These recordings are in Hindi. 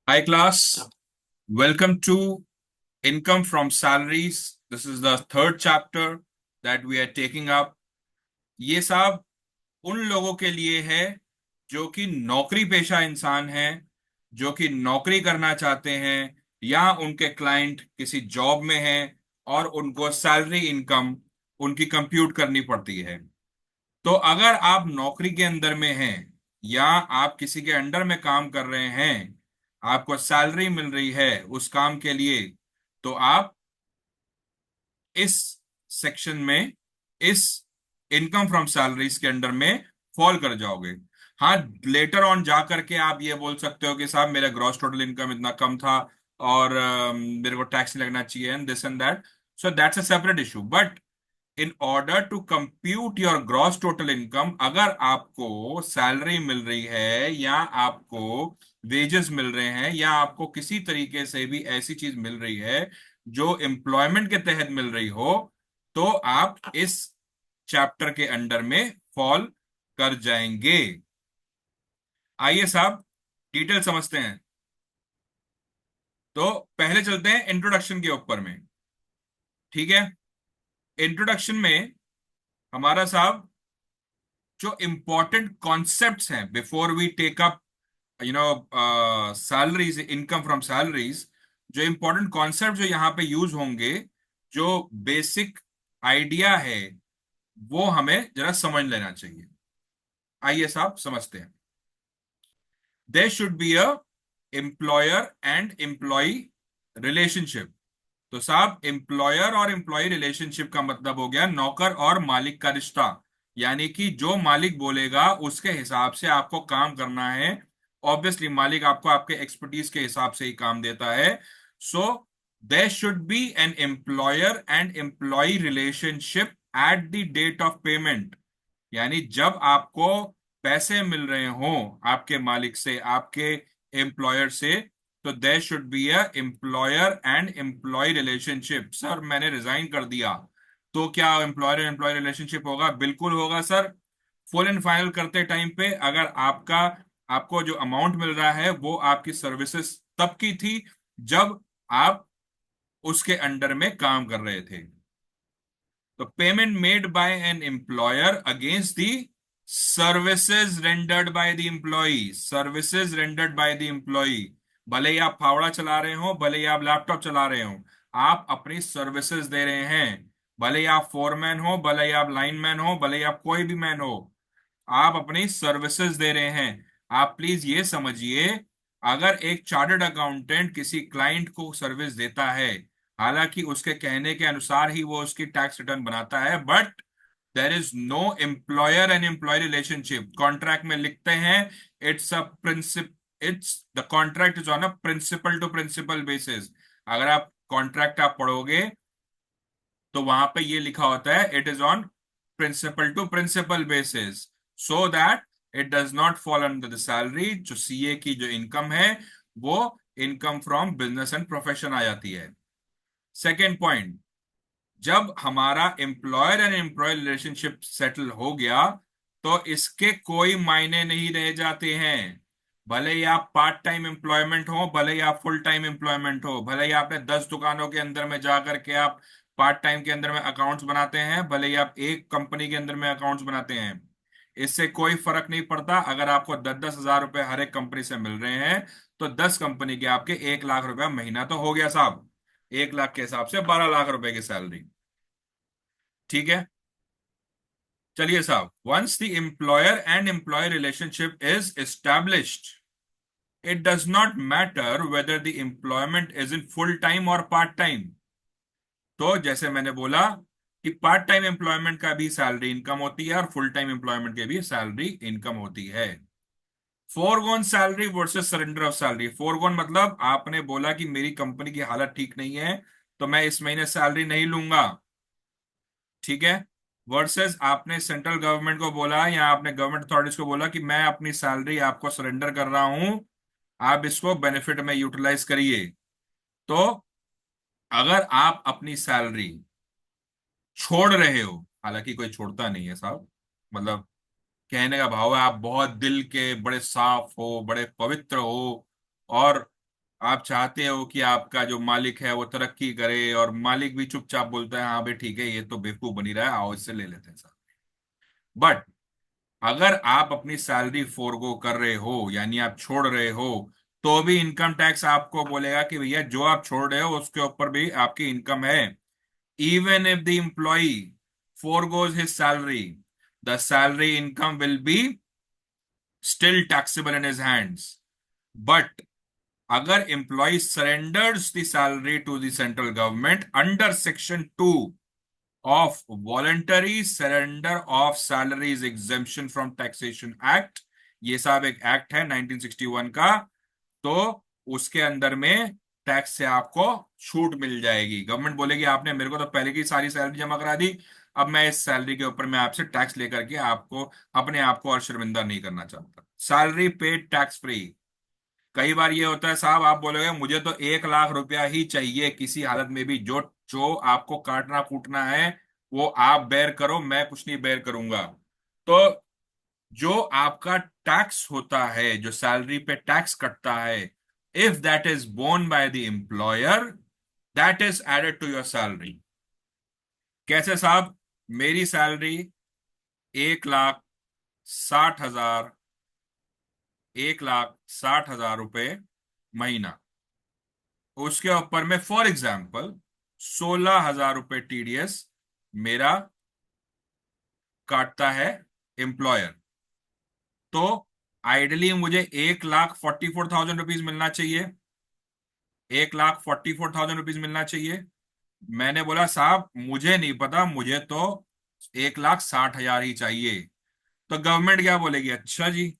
Hi class, welcome to Income from Salaries. This is the third chapter that we are taking up. ये साहब उन लोगों के लिए है जो कि नौकरी पेशा इंसान हैं, जो कि नौकरी करना चाहते हैं या उनके क्लाइंट किसी जॉब में हैं और उनको सैलरी इनकम उनकी कंप्यूट करनी पड़ती है। तो अगर आप नौकरी के अंदर में हैं या आप किसी के अंडर में काम कर रहे हैं, आपको सैलरी मिल रही है उस काम के लिए, तो आप इस सेक्शन में, इस इनकम फ्रॉम सैलरीज के अंडर में फॉल कर जाओगे। हाँ, लेटर ऑन जा करके आप ये बोल सकते हो कि साहब मेरा ग्रॉस टोटल इनकम इतना कम था और मेरे को टैक्स नहीं लगना चाहिए and this and that. So that's a separate issue. But in order to compute your gross total income, अगर आपको सैलरी मिल रही है या आपको वेजेस मिल रहे हैं या आपको किसी तरीके से भी ऐसी चीज मिल रही है जो एम्प्लॉयमेंट के तहत मिल रही हो, तो आप इस चैप्टर के अंडर में फॉल कर जाएंगे। आइए साहब डिटेल समझते हैं। तो पहले चलते हैं इंट्रोडक्शन के ऊपर में। ठीक है, इंट्रोडक्शन में हमारा साहब जो इंपॉर्टेंट कॉन्सेप्ट्स हैं before we take up salaries, income from salaries, जो इंपॉर्टेंट कॉन्सेप्ट जो यहाँ पे यूज होंगे, जो बेसिक आइडिया है, वो हमें जरा समझ लेना चाहिए। आइए साहब समझते हैं। There should be a employer and employee relationship. तो साहब एम्प्लॉयर और एम्प्लॉय रिलेशनशिप का मतलब हो गया नौकर और मालिक का रिश्ता। यानी कि जो मालिक बोलेगा उसके हिसाब से आपको काम करना है। ऑब्वियसली मालिक आपको आपके एक्सपर्टीज के हिसाब से ही काम देता है। So there should be an employer and employee relationship at the date of payment. यानी जब आपको पैसे मिल रहे हो आपके मालिक से, आपके एम्प्लॉयर से, तो there should be a employer and employee relationship. Sir मैंने रिजाइन कर दिया, तो क्या एम्प्लॉयर एंड एम्प्लॉय रिलेशनशिप होगा? बिल्कुल होगा सर। फुल एंड फाइनल करते टाइम पे अगर आपको जो अमाउंट मिल रहा है वो आपकी सर्विसेज तब की थी जब आप उसके अंडर में काम कर रहे थे। तो payment made by an employer against the services rendered by the employee. Services rendered by the employee, भले ही आप फावड़ा चला रहे हो, भले ही आप लैपटॉप चला रहे हो, आप अपनी सर्विसेज दे रहे हैं। भले ही आप फोरमैन हो, भले ही आप लाइनमैन हो, भले ही आप कोई भी मैन हो, आप अपनी सर्विसेज दे रहे हैं। आप प्लीज ये समझिए, अगर एक चार्टर्ड अकाउंटेंट किसी क्लाइंट को सर्विस देता है, हालांकि उसके कहने के अनुसार ही वो उसकी टैक्स रिटर्न बनाता है, but there is no employer and employee relationship. Contract में लिखते हैं it's a principal it's the contract is on a principal to principal basis. अगर आप कॉन्ट्रैक्ट आप पढ़ोगे तो वहां पे ये लिखा होता है it is on principal to principal basis, so that it does not fall under the salary. जो सीए की जो इनकम है वो income from business and profession आ जाती है। सेकेंड पॉइंट, जब हमारा employer and employee relationship settle हो गया तो इसके कोई मायने नहीं रह जाते हैं। भले ही आप पार्ट टाइम एम्प्लॉयमेंट हो, भले ही आप फुल टाइम एम्प्लॉयमेंट हो, भले ही आपने 10 दुकानों के अंदर में जा करके आप पार्ट टाइम के अंदर में अकाउंट्स बनाते हैं, भले ही आप एक कंपनी के अंदर में अकाउंट्स बनाते हैं, इससे कोई फर्क नहीं पड़ता। अगर आपको 10-10 हजार रुपए हर एक कंपनी से मिल रहे हैं, तो 10 कंपनी के आपके 1 लाख रुपए महीना तो हो गया साहब। 1 लाख के हिसाब से 12 लाख रुपए की सैलरी। ठीक है, चलिए साहब, once the employer and employee relationship is established, it does not matter whether the employment is in full time और पार्ट टाइम। तो जैसे मैंने बोला कि पार्ट टाइम एम्प्लॉयमेंट का भी सैलरी इनकम होती है और फुल टाइम एम्प्लॉयमेंट के भी सैलरी इनकम होती है। Foregone salary versus surrender of salary. Foregone मतलब आपने बोला कि मेरी कंपनी की हालत ठीक नहीं है तो मैं इस महीने सैलरी नहीं लूंगा, ठीक है। वर्सेस आपने सेंट्रल गवर्नमेंट को बोला या आपने गवर्नमेंट अथॉरिटीज को बोला कि मैं अपनी सैलरी आपको सरेंडर कर रहा हूं, आप इसको बेनिफिट में यूटिलाइज करिए। तो अगर आप अपनी सैलरी छोड़ रहे हो, हालांकि कोई छोड़ता नहीं है साहब, मतलब कहने का भाव है आप बहुत दिल के बड़े साफ हो, बड़े पवित्र हो और आप चाहते हो कि आपका जो मालिक है वो तरक्की करे, और मालिक भी चुपचाप बोलता है हाँ भाई ठीक है, ये तो बेवकूफ बनी रहा है, आओ इससे ले लेते हैं सर। बट अगर आप अपनी सैलरी फोरगो कर रहे हो, यानी आप छोड़ रहे हो, तो भी इनकम टैक्स आपको बोलेगा कि भैया जो आप छोड़ रहे हो उसके ऊपर भी आपकी इनकम है। Even if the employee foregoes his salary, the salary income will be still taxable in his hands. But अगर employee surrenders the salary to the central government under section 2 of voluntary surrender of salaries exemption from taxation act, ये साहब एक एक्ट है 1961 का, तो उसके अंदर में टैक्स से आपको छूट मिल जाएगी। गवर्नमेंट बोलेगी आपने मेरे को तो पहले की सारी सैलरी जमा करा दी, अब मैं इस सैलरी के ऊपर मैं आपसे टैक्स लेकर के आपको अपने आप को और शर्मिंदा नहीं करना चाहता। Salary paid tax free. कई बार ये होता है साहब, आप बोलोगे मुझे तो 1 लाख रुपया ही चाहिए किसी हालत में भी, जो जो आपको काटना कूटना है वो आप बेयर करो, मैं कुछ नहीं बेयर करूंगा। तो जो आपका टैक्स होता है, जो सैलरी पे टैक्स कटता है, if that is borne by the employer, that is added to your salary. कैसे साहब? मेरी सैलरी 1,60,000, 1,60,000 रुपए महीना, उसके ऊपर में फॉर एग्जाम्पल 16,000 रुपए टीडीएस मेरा काटता है एम्प्लॉयर, तो आइडली मुझे 1,44,000 रुपीज मिलना चाहिए, 1,44,000 रुपीज मिलना चाहिए। मैंने बोला साहब मुझे नहीं पता, मुझे तो 1,60,000 ही चाहिए। तो गवर्नमेंट क्या बोलेगी, अच्छा जी,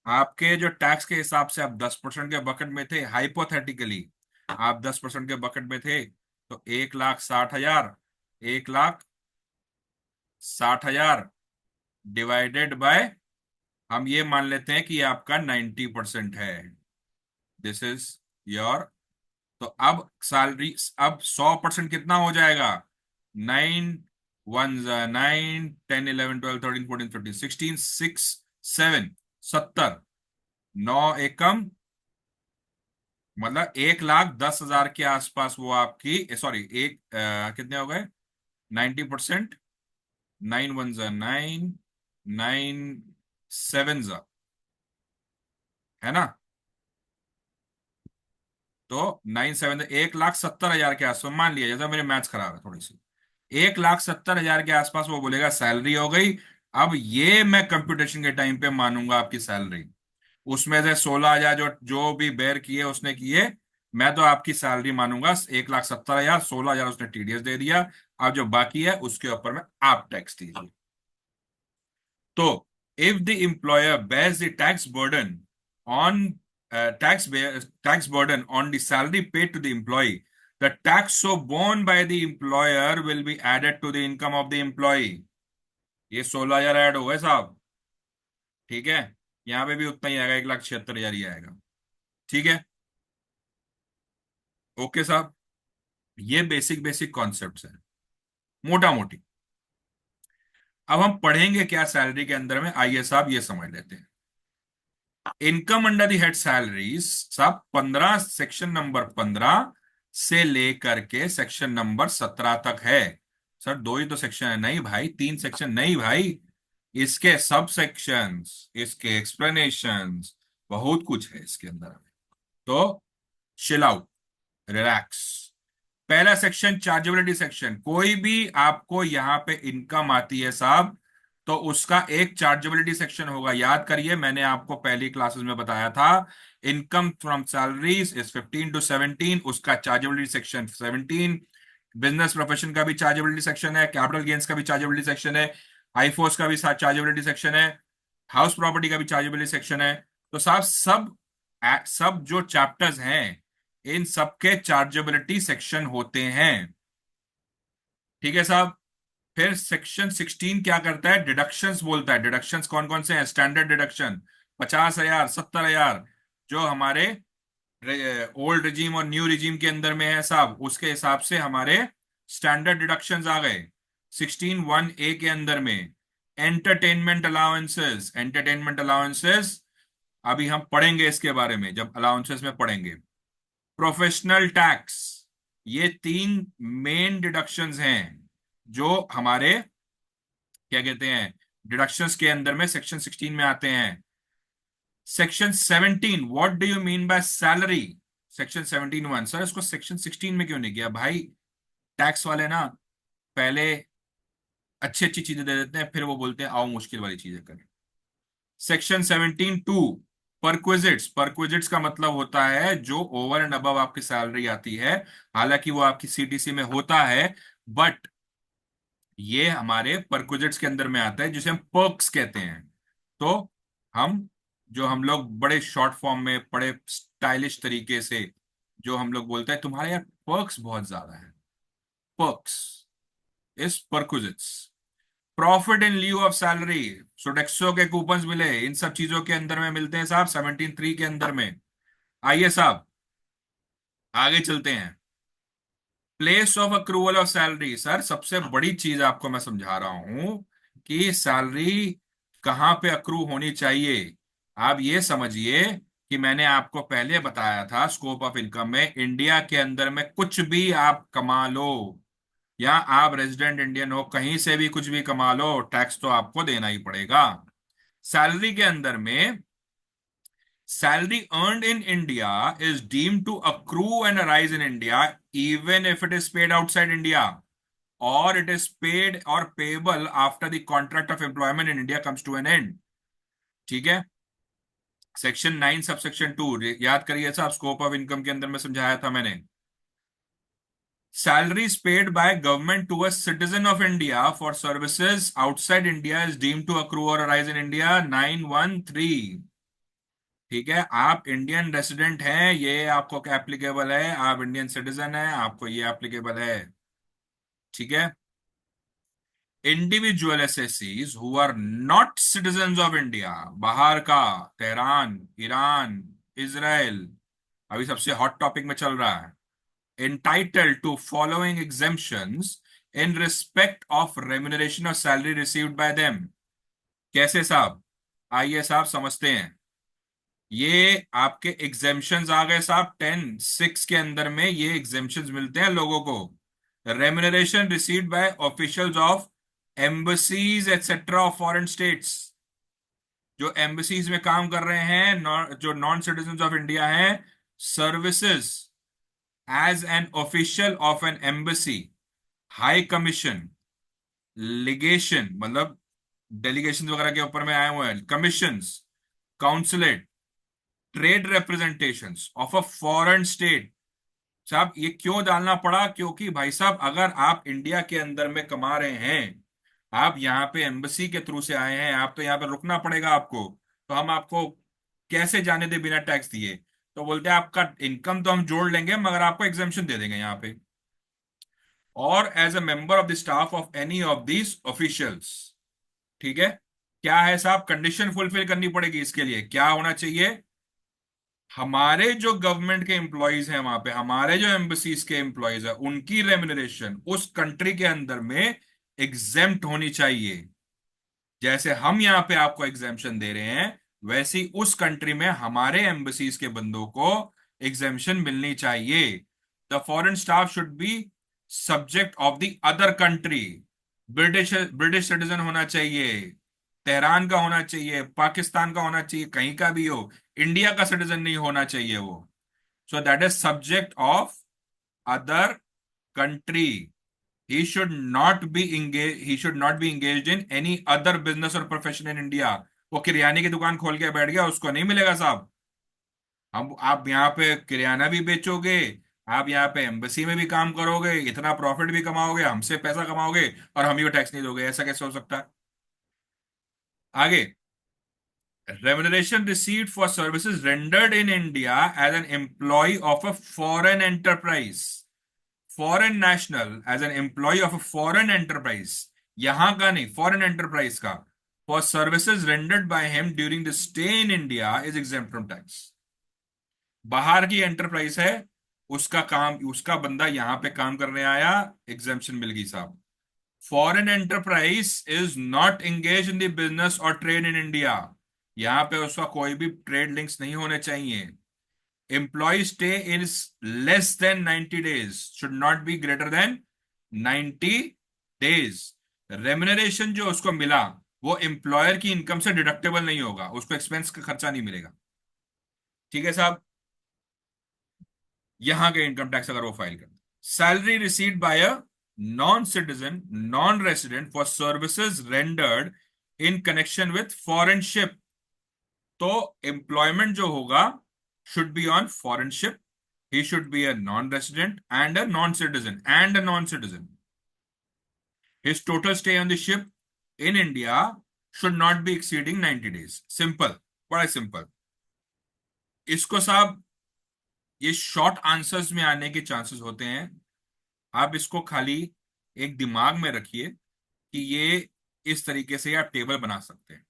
आपके जो टैक्स के हिसाब से आप 10% के बकेट में थे, हाइपोथेटिकली आप 10% के बकेट में थे, तो 1,60,000, 1,60,000 डिवाइडेड बाय, हम ये मान लेते हैं कि आपका 90% है, दिस इज योर। तो अब सैलरी, अब 100% कितना हो जाएगा? 9 1 9 10 11 12 13 14 15 16 6 7 70, 9 एकम, मतलब 1,10,000 के आसपास वो आपकी, सॉरी कितने हो गए? 90%, 9 1 9, 9 7, है ना? तो 9 7, 1,70,000 के आसपास मान लिया, जैसा मेरे मैथ्स खराब है थोड़ी सी, 1,70,000 के आसपास वो बोलेगा सैलरी हो गई। अब ये मैं कंप्यूटेशन के टाइम पे मानूंगा आपकी सैलरी, उसमें से 16,000 जो जो भी बेयर किए उसने किए, मैं तो आपकी सैलरी मानूंगा 1,70,000, 16,000 उसने टीडीएस दे दिया। अब जो बाकी है उसके ऊपर में आप टैक्स दीजिए। तो if the employer bears the tax burden on tax burden on the salary paid to the employee, the tax so borne by the employer will be added to the income of the employee। ये 16,000 ऐड हो गए साहब, ठीक है? यहां पे भी उतना ही आएगा, 1,76,000 ही आएगा, ठीक है? ओके साहब, ये बेसिक बेसिक कॉन्सेप्ट्स हैं मोटा मोटी। अब हम पढ़ेंगे क्या सैलरी के अंदर में, आइए साहब ये समझ लेते हैं। Income under the head salaries सब 15, सेक्शन नंबर 15 से लेकर के सेक्शन नंबर 17 तक है। सर दो ही तो सेक्शन है? नहीं भाई, 3 सेक्शन नहीं भाई, इसके सब सेक्शंस, इसके एक्सप्लेनेशंस, बहुत कुछ है इसके अंदर। तो चिल आउट, रिलैक्स। पहला सेक्शन चार्जेबिलिटी सेक्शन, कोई भी आपको यहां पे इनकम आती है साहब, तो उसका एक चार्जेबिलिटी सेक्शन होगा। याद करिए, मैंने आपको पहली क्लासेस में बताया था, income from salaries is 15 to 17, उसका चार्जेबिलिटी सेक्शन 17। बिजनेस प्रोफेशन का भी चार्जेबिलिटी सेक्शन है, कैपिटल गेन्स का भी चार्जेबिलिटी सेक्शन है, आईफोर्स का भी चार्जेबिलिटी सेक्शन है, हाउस प्रॉपर्टी का भी चार्जेबिलिटी सेक्शन है। तो साहब सब जो चैप्टर्स हैं, इन सबके चार्जेबिलिटी सेक्शन होते हैं, ठीक है साहब? फिर सेक्शन 16 क्या करता है? डिडक्शंस बोलता है। डिडक्शंस कौन कौन से हैं? स्टैंडर्ड डिडक्शन 50,000, 70,000, जो हमारे ओल्ड रिजीम और न्यू रिजीम के अंदर में है साहब, उसके हिसाब से हमारे स्टैंडर्ड डिडक्शंस आ गए 16(1)(a) के अंदर में। एंटरटेनमेंट अलाउंसेस, एंटरटेनमेंट अलाउंसेस अभी हम पढ़ेंगे इसके बारे में, जब अलाउंसेस में पढ़ेंगे। प्रोफेशनल टैक्स, ये तीन मेन डिडक्शंस हैं जो हमारे क्या कहते हैं डिडक्शंस के अंदर में सेक्शन 16 में आते हैं। Section 17, what do you mean by salary? Section 17(1), sir इसको सेक्शन 16 में क्यों नहीं किया भाई? टैक्स वाले ना पहले अच्छी अच्छी चीजें दे देते हैं, फिर वो बोलते हैं आओ मुश्किल वाली चीजें करें। Section 17(2), perquisites. परक्विजिट्स का मतलब होता है जो ओवर एंड अबव आपकी सैलरी आती है, हालांकि वो आपकी सीटीसी में होता है, बट ये हमारे परक्विजिट्स के अंदर में आता है जिसे हम पर्क्स कहते हैं। तो हम जो हम लोग बड़े शॉर्ट फॉर्म में बड़े स्टाइलिश तरीके से जो हम लोग बोलते हैं तुम्हारे यार पर्क्स बहुत ज्यादा है, perks is perquisites. Profit in lieu of salary, Sodexo के कूपन्स मिले, इन सब चीजों के अंदर में मिलते हैं साहब 17(3) के अंदर में। आइए साहब आगे चलते हैं। Place of accrual of salary, sir सबसे बड़ी चीज आपको मैं समझा रहा हूं कि सैलरी कहां पे अक्रू होनी चाहिए। आप ये समझिए कि मैंने आपको पहले बताया था स्कोप ऑफ इनकम में इंडिया के अंदर में कुछ भी आप कमा लो, या आप रेजिडेंट इंडियन हो कहीं से भी कुछ भी कमा लो, टैक्स तो आपको देना ही पड़ेगा। सैलरी के अंदर में salary earned in India is deemed to accrue and arise in India even if it is paid outside India, or it is paid or payable after the contract of employment in India comes to an end। ठीक है, सेक्शन 9 सबसेक्शन 2 याद करिए साहब, स्कोप ऑफ इनकम के अंदर में समझाया था मैंने। Salaries paid by government to a citizen of India for services outside India is deemed to accrue or arise in India 9(1)(3)। ठीक है, आप इंडियन रेसिडेंट हैं, ये आपको क्या एप्लीकेबल है, आप इंडियन सिटीजन हैं, आपको ये एप्लीकेबल है। ठीक है, इंडिविजुअल एसएससीज who are not citizen of India, बाहर का, तेहरान, ईरान, इजराइल, अभी सबसे हॉट टॉपिक में चल रहा है, entitled to following exemptions in respect of remuneration or salary received by them। कैसे साहब? आइए साहब समझते हैं। ये आपके एग्जेम्पशंस आ गए साहब 10(6) के अंदर में, ये एग्जेम्पशंस मिलते हैं लोगों को। Remuneration received by officials of embassies etcetera of foreign states, जो एम्बसीज में काम कर रहे हैं, जो नॉन सिटीजन ऑफ इंडिया हैं, services as an official of an embassy, high commission, legation मतलब डेलीगेशन वगैरह के ऊपर में आए हुए हैं, commissions, consulate, trade representations of a foreign state. साहब ये क्यों डालना पड़ा? क्योंकि भाई साहब अगर आप इंडिया के अंदर में कमा रहे हैं, आप यहाँ पे एम्बसी के थ्रू से आए हैं, आप तो यहाँ पे रुकना पड़ेगा आपको, तो हम आपको कैसे जाने दे बिना टैक्स दिए? तो बोलते हैं आपका इनकम तो हम जोड़ लेंगे मगर आपको एग्जेम्पशन दे देंगे यहाँ पे। और as a member of the staff of any of these officials. ठीक है, क्या है साहब कंडीशन फुलफिल करनी पड़ेगी इसके लिए, क्या होना चाहिए? हमारे जो गवर्नमेंट के एम्प्लॉयज हैं वहां पे, हमारे जो एम्बसीज के एम्प्लॉयज हैं, उनकी रेम्युनरेशन उस कंट्री के अंदर में एग्जेम्प्ट होनी चाहिए। जैसे हम यहाँ पे आपको एग्जेम्पशन दे रहे हैं, वैसी उस कंट्री में हमारे एम्बसीज के बंदों को एग्जेम्पशन मिलनी चाहिए। The foreign staff should be subject of the other country. British British citizen होना चाहिए, तेहरान का होना चाहिए, पाकिस्तान का होना चाहिए, कहीं का भी हो, इंडिया का सिटीजन नहीं होना चाहिए वो। So that is subject of other country. he should not be engaged in any other business or profession in India। वो किराने की दुकान खोल के बैठ गया, उसको नहीं मिलेगा साहब। हम आप यहाँ पे किराना भी बेचोगे, आप यहाँ पे एम्बसी में भी काम करोगे, इतना प्रॉफिट भी कमाओगे, हमसे पैसा कमाओगे, और हम ही टैक्स नहीं दोगे, ऐसा कैसे हो सकता है? आगे, remuneration received for services rendered in India as an employee of a foreign enterprise। foreign national as an employee of a foreign enterprise, यहां का नहीं, foreign enterprise का, for services rendered by him during the stay in India is exempt from tax। बाहर की एंटरप्राइज है, उसका काम, उसका बंदा यहां पे काम करने आया, एग्जेम्पशन मिल गई साहब। Foreign enterprise is not engage in the business और ट्रेड इन इंडिया, यहां पे उसका कोई भी ट्रेड लिंक्स नहीं होने चाहिए। employee stay is less than 90 days, should not be greater than 90 days. Remuneration जो उसको मिला वो एम्प्लॉयर की इनकम से डिडक्टेबल नहीं होगा, उसको एक्सपेंस का खर्चा नहीं मिलेगा। ठीक है साहब, यहां के इनकम टैक्स अगर वो फाइल कर, salary received bye a non citizen non resident for services rendered in connection with foreign ship, तो एम्प्लॉयमेंट जो होगा should be on foreign ship. He should be a non-resident and a non-citizen and a non-citizen. His total stay on the ship in India should not be exceeding 90 days. Simple, बड़ा सिंपल। इसको साहब ये शॉर्ट आंसर्स में आने के चांसेस होते हैं। आप इसको खाली एक दिमाग में रखिए कि ये इस तरीके से आप टेबल बना सकते हैं।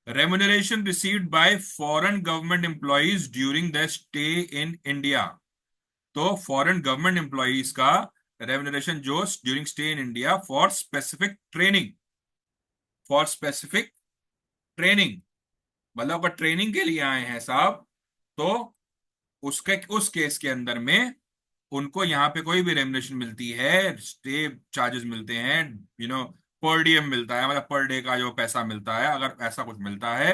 Remuneration received by foreign government employees during their stay in India, तो फॉरेन गवर्नमेंट एम्प्लॉइज का रेम्युनरेशन जो during stay in India for specific training, for specific training, मतलब अगर ट्रेनिंग के लिए आए हैं साहब तो उसके उस केस के अंदर में उनको यहाँ पे कोई भी रेम्युनरेशन मिलती है, स्टे चार्जेस मिलते हैं, पर डीएम मिलता है, मतलब पर डे का जो पैसा मिलता है, अगर ऐसा कुछ मिलता है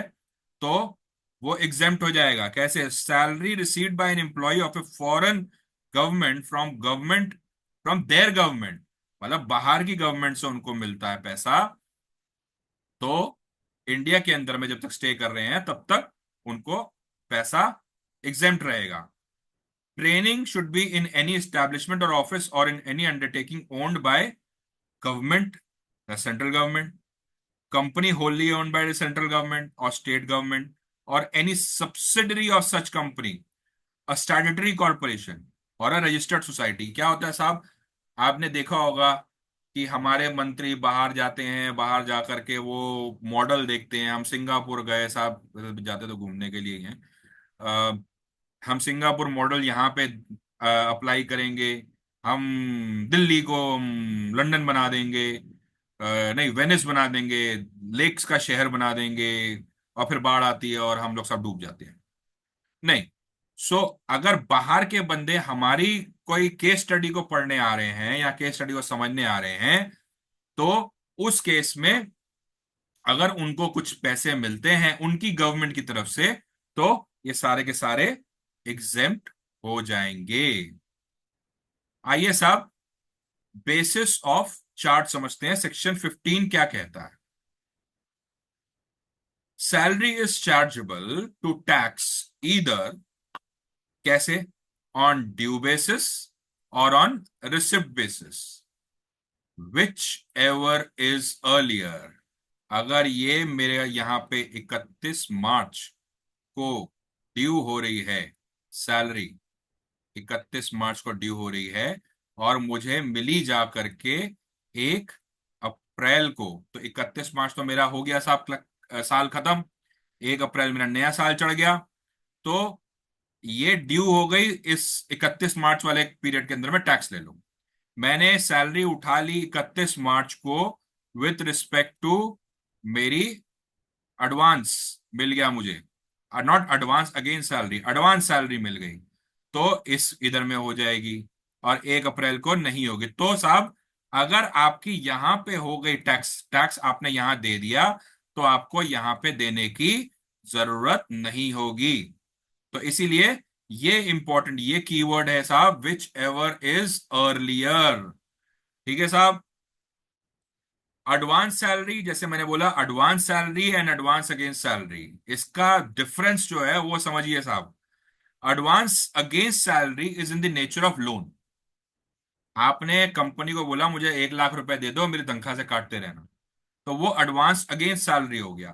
तो वो एग्जेम्प्ट हो जाएगा। कैसे? Salary received by an employee of a foreign government from their government, मतलब बाहर की गवर्नमेंट से उनको मिलता है पैसा, तो इंडिया के अंदर में जब तक स्टे कर रहे हैं तब तक उनको पैसा एग्जेम्प्ट रहेगा। Training should be in any establishment और ऑफिस और in any undertaking owned by government, the central government, company wholly owned by the central government or state government or any subsidiary of such company, a statutory corporation or a registered society। क्या होता है साहब, आपने देखा होगा कि हमारे मंत्री बाहर जाते हैं, बाहर जा करके वो मॉडल देखते हैं। हम सिंगापुर गए साहब, जाते तो घूमने के लिए हैं, हम सिंगापुर मॉडल यहाँ पे अप्लाई करेंगे, हम दिल्ली को लंदन बना देंगे, नहीं वेनिस बना देंगे, लेक्स का शहर बना देंगे, और फिर बाढ़ आती है और हम लोग सब डूब जाते हैं। नहीं। सो अगर बाहर के बंदे हमारी कोई केस स्टडी को पढ़ने आ रहे हैं या केस स्टडी को समझने आ रहे हैं, तो उस केस में अगर उनको कुछ पैसे मिलते हैं उनकी गवर्नमेंट की तरफ से, तो ये सारे के सारे एग्जेम्प्ट हो जाएंगे। आइए साहब बेसिस ऑफ चार्ट समझते हैं। सेक्शन 15 क्या कहता है? Salary is chargeable to tax either, कैसे? ऑन ड्यू बेसिस और on receipt basis, whichever is earlier. अगर ये मेरे यहां पे 31 मार्च को ड्यू हो रही है, सैलरी 31 मार्च को ड्यू हो रही है और मुझे मिली जा करके 1 अप्रैल को, तो 31 मार्च तो मेरा हो गया साहब साल खत्म, 1 अप्रैल मेरा नया साल चढ़ गया, तो ये ड्यू हो गई। इस 31 मार्च वाले पीरियड के अंदर में टैक्स ले लो। मैंने सैलरी उठा ली 31 मार्च को विथ रिस्पेक्ट टू मेरी एडवांस, मिल गया मुझे, not advance against salary, advance salary मिल गई, तो इस इधर में हो जाएगी और 1 अप्रैल को नहीं होगी। तो साहब अगर आपकी यहां पे हो गई टैक्स, टैक्स आपने यहां दे दिया, तो आपको यहां पे देने की जरूरत नहीं होगी। तो इसीलिए ये इंपॉर्टेंट, ये कीवर्ड है साहब, विच एवर इज अर्लियर। ठीक है साहब। एडवांस सैलरी, जैसे मैंने बोला, advance salary and advance against salary, इसका डिफरेंस जो है वो समझिए साहब। Advance against salary is in the nature of loan. आपने कंपनी को बोला मुझे 1 लाख रुपए दे दो, मेरी तनख्वाह से काटते रहना, तो वो एडवांस अगेंस्ट सैलरी हो गया।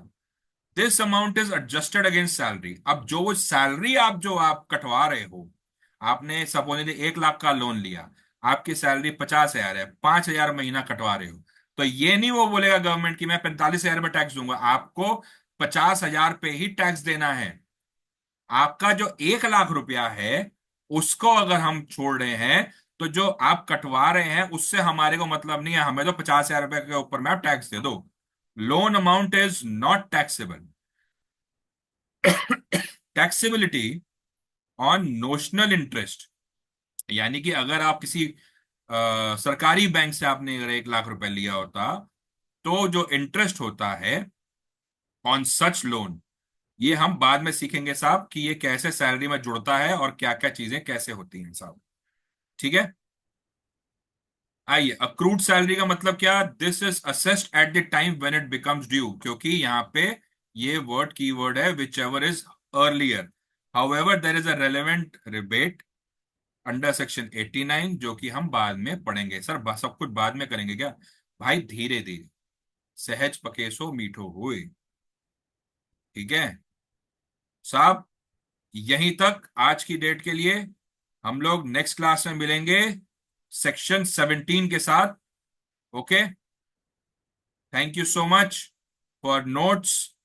This amount is adjusted against salary. अब जो वो सैलरी आप कटवा रहे हो, आपने सपोजली 1 लाख का लोन लिया, आपकी सैलरी 50,000 है, 5,000 महीना कटवा रहे हो, तो ये नहीं वो बोलेगा गवर्नमेंट की मैं 45,000 में टैक्स दूंगा, आपको 50,000 पे ही टैक्स देना है। आपका जो 1 लाख रुपया है उसको अगर हम छोड़ रहे हैं, तो जो आप कटवा रहे हैं उससे हमारे को मतलब नहीं है, हमें तो 50,000 रुपए के ऊपर में आप टैक्स दे दो। Loan amount is not taxable. Taxability on notional interest, यानी कि अगर आप किसी सरकारी बैंक से आपने अगर 1 लाख रुपए लिया होता, तो जो इंटरेस्ट होता है ऑन सच लोन, ये हम बाद में सीखेंगे साहब कि ये कैसे सैलरी में जुड़ता है और क्या क्या चीजें कैसे होती हैं साहब। ठीक है। आइए, अक्रूड सैलरी का मतलब क्या? This is assessed at the time when it becomes due, क्योंकि यहाँ पे ये वर्ड की वर्ड है whichever is earlier. However there is a relevant rebate under section 89, जो कि हम बाद में पढ़ेंगे। सर सब कुछ बाद में करेंगे क्या? भाई धीरे धीरे, सहज पकेसो मीठो हुए। ठीक है साहब, यहीं तक आज की डेट के लिए। हम लोग नेक्स्ट क्लास में मिलेंगे सेक्शन 17 के साथ। Okay, thank you so much for notes.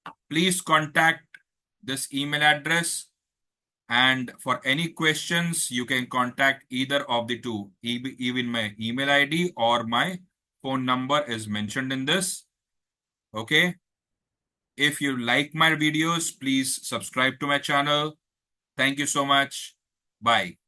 Please contact this email address, and for any questions you can contact either of the two. Even my email ID or my phone number is mentioned in this. Okay, if you like my videos, please subscribe to my channel. Thank you so much. Bye.